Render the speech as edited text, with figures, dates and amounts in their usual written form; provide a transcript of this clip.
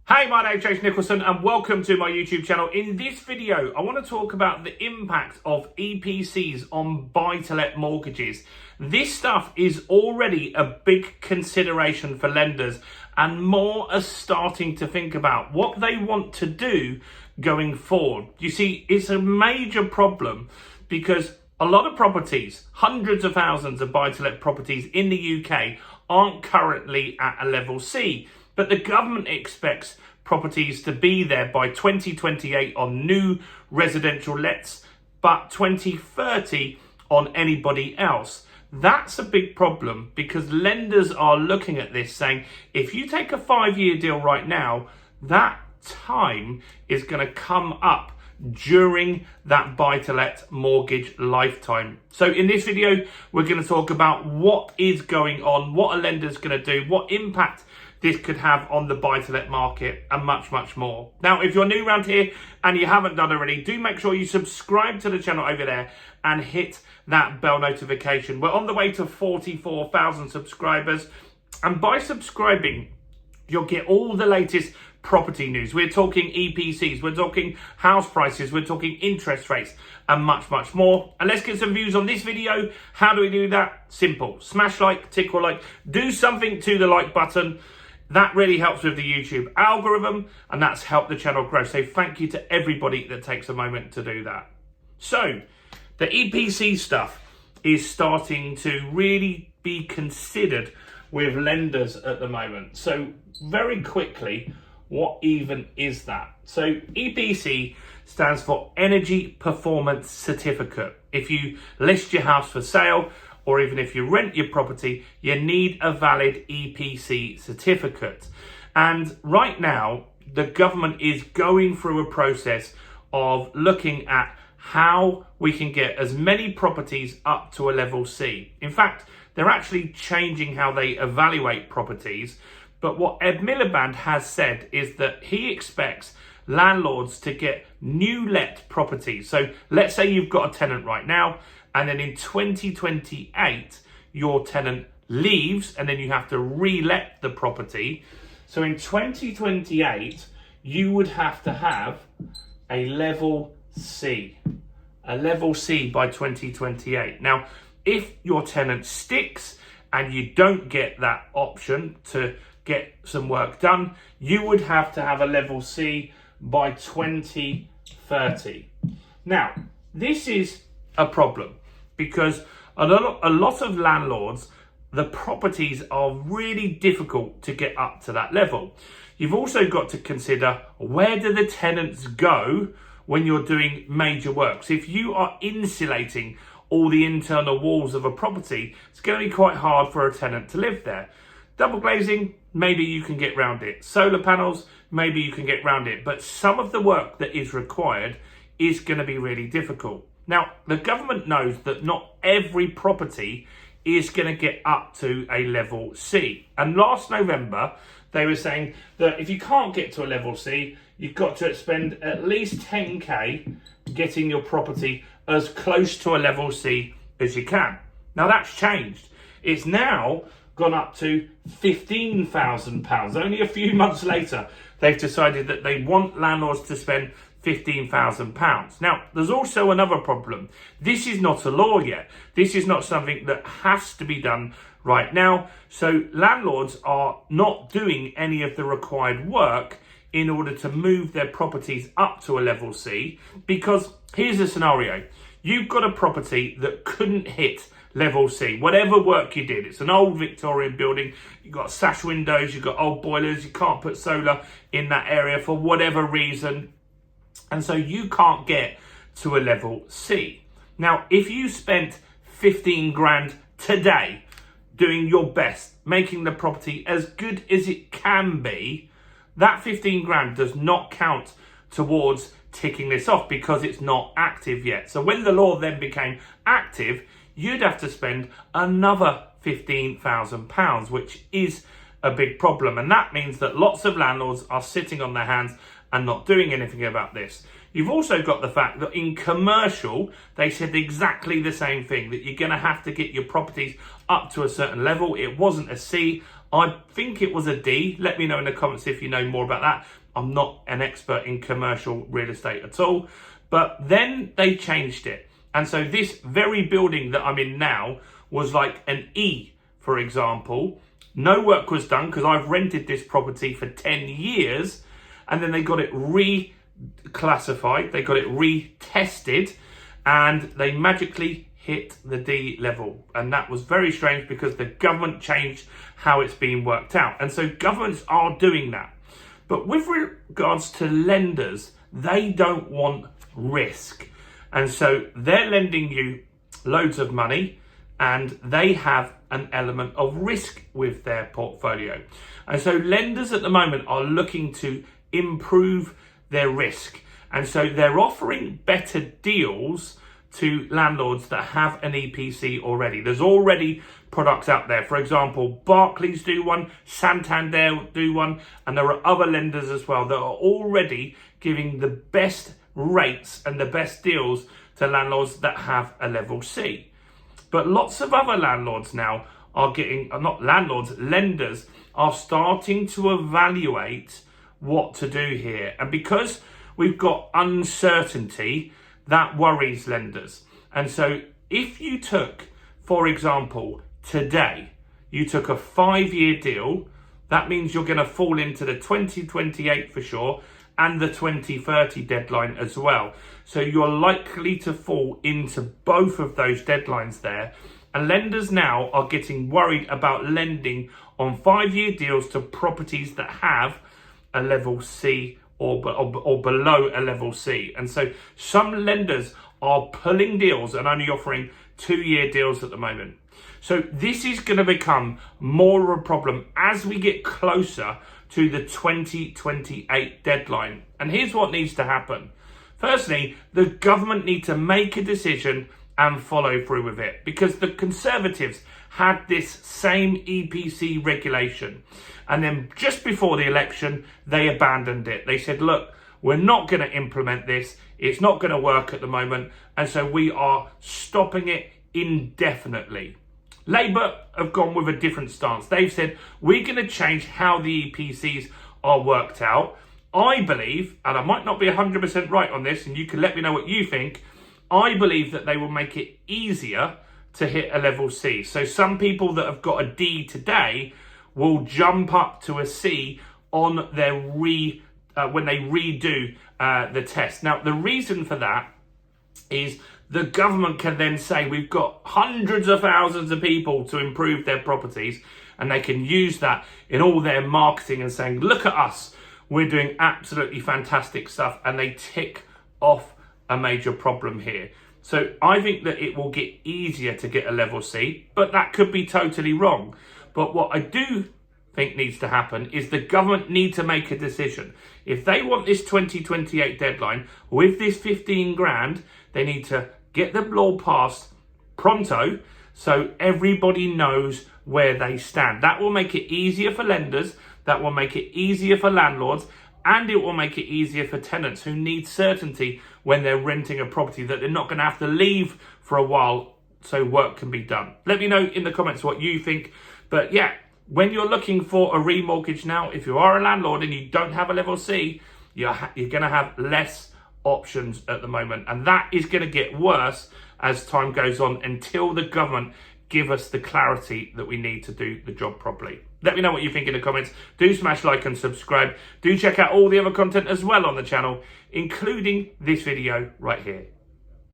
Hey, my name's Jason Nicholson and welcome to my YouTube channel. In this video, I want to talk about the impact of EPCs on buy-to-let mortgages. This stuff is already a big consideration for lenders, and more are starting to think about what they want to do going forward. You see, it's a major problem because a lot of properties, hundreds of thousands of buy-to-let properties in the UK aren't currently at a level C. But the government expects properties to be there by 2028 on new residential lets, but 2030 on anybody else. That's a big problem because lenders are looking at this saying, if you take a 5-year deal right now, that time is going to come up during that buy-to-let mortgage lifetime. So in this video, we're going to talk about what is going on, what a lender's going to do, what impact this could have on the buy-to-let market, and much, much more. Now, if you're new around here and you haven't done already, do make sure you subscribe to the channel over there and hit that bell notification. We're on the way to 44,000 subscribers, and by subscribing, you'll get all the latest property news. We're talking EPCs, we're talking house prices, we're talking interest rates, and much, much more. And let's get some views on this video. How do we do that? Simple. Smash like, tickle like, do something to the like button. That really helps with the YouTube algorithm, and that's helped the channel grow. So thank you to everybody that takes a moment to do that. So the EPC stuff is starting to really be considered with lenders at the moment. So very quickly, what even is that? So EPC stands for Energy Performance Certificate. If you list your house for sale, or even if you rent your property, you need a valid EPC certificate. And right now, the government is going through a process of looking at how we can get as many properties up to a level C. In fact, they're actually changing how they evaluate properties. But what Ed Miliband has said is that he expects landlords to get new let properties. So let's say you've got a tenant right now, and then in 2028, your tenant leaves, and then you have to re-let the property. So in 2028, you would have to have a level C. A level C by 2028. Now, if your tenant sticks and you don't get that option to get some work done, you would have to have a level C by 2030. Now, this is a problem because a lot of landlords, the properties are really difficult to get up to that level. You've also got to consider, where do the tenants go when you're doing major works? If you are insulating all the internal walls of a property, it's going to be quite hard for a tenant to live there. Double glazing, maybe you can get round it. Solar panels, maybe you can get round it. But some of the work that is required is going to be really difficult. Now, the government knows that not every property is going to get up to a level C. And last November, they were saying that if you can't get to a level C, you've got to spend at least 10K getting your property as close to a level C as you can. Now, that's changed. It's now gone up to £15,000. Only a few months later, they've decided that they want landlords to spend £15,000. Now, there's also another problem. This is not a law yet. This is not something that has to be done right now. So landlords are not doing any of the required work in order to move their properties up to a level C, because here's a scenario. You've got a property that couldn't hit level C, whatever work you did. It's an old Victorian building. You've got sash windows, you've got old boilers, you can't put solar in that area for whatever reason. And so you can't get to a level C. Now, if you spent 15 grand today doing your best, making the property as good as it can be, that 15 grand does not count towards ticking this off because it's not active yet. So when the law then became active, you'd have to spend another £15,000, which is a big problem. And that means that lots of landlords are sitting on their hands and not doing anything about this. You've also got the fact that in commercial, they said exactly the same thing, that you're going to have to get your properties up to a certain level. It wasn't a C. I think it was a D. Let me know in the comments if you know more about that. I'm not an expert in commercial real estate at all. But then they changed it. And so this very building that I'm in now was like an E, for example. No work was done because I've rented this property for 10 years. And then they got it reclassified. They got it retested. And they magically hit the D level. And that was very strange because the government changed how it's being worked out. And so governments are doing that. But with regards to lenders, they don't want risk. And so they're lending you loads of money and they have an element of risk with their portfolio. And so lenders at the moment are looking to improve their risk. And so they're offering better deals to landlords that have an EPC already. There's already products out there. For example, Barclays do one, Santander do one, and there are other lenders as well that are already giving the best rates and the best deals to landlords that have a level C. But lots of other landlords now are getting, not landlords, lenders are starting to evaluate what to do here. And because we've got uncertainty, that worries lenders. And so if you took, for example, today, you took a 5-year deal, that means you're going to fall into the 2028 for sure and the 2030 deadline as well. So you're likely to fall into both of those deadlines there. And lenders now are getting worried about lending on 5-year deals to properties that have a level C or below a level C. And so some lenders are pulling deals and only offering 2-year deals at the moment. So this is going to become more of a problem as we get closer to the 2028 deadline. And here's what needs to happen. Firstly, the government need to make a decision and follow through with it, because the Conservatives had this same EPC regulation. And then just before the election, they abandoned it. They said, look, we're not going to implement this. It's not going to work at the moment. And so we are stopping it indefinitely. Labour have gone with a different stance. They've said, we're going to change how the EPCs are worked out. I believe, and I might not be 100% right on this, and you can let me know what you think, I believe that they will make it easier to hit a level C. So some people that have got a D today will jump up to a C on their when they redo the test. Now, the reason for that is the government can then say we've got hundreds of thousands of people to improve their properties, and they can use that in all their marketing and saying, look at us, we're doing absolutely fantastic stuff, and they tick off a major problem here. So I think that it will get easier to get a level C, but that could be totally wrong. But what I do think needs to happen is the government need to make a decision. If they want this 2028 deadline with this 15 grand, they need to get the law passed pronto so everybody knows where they stand. That will make it easier for lenders, that will make it easier for landlords, and it will make it easier for tenants who need certainty when they're renting a property that they're not going to have to leave for a while so work can be done. Let me know in the comments what you think. But yeah, when you're looking for a remortgage now, if you are a landlord and you don't have a level C, you're going to have less options at the moment. And that is going to get worse as time goes on until the government give us the clarity that we need to do the job properly. Let me know what you think in the comments. Do smash like and subscribe. Do check out all the other content as well on the channel, including this video right here.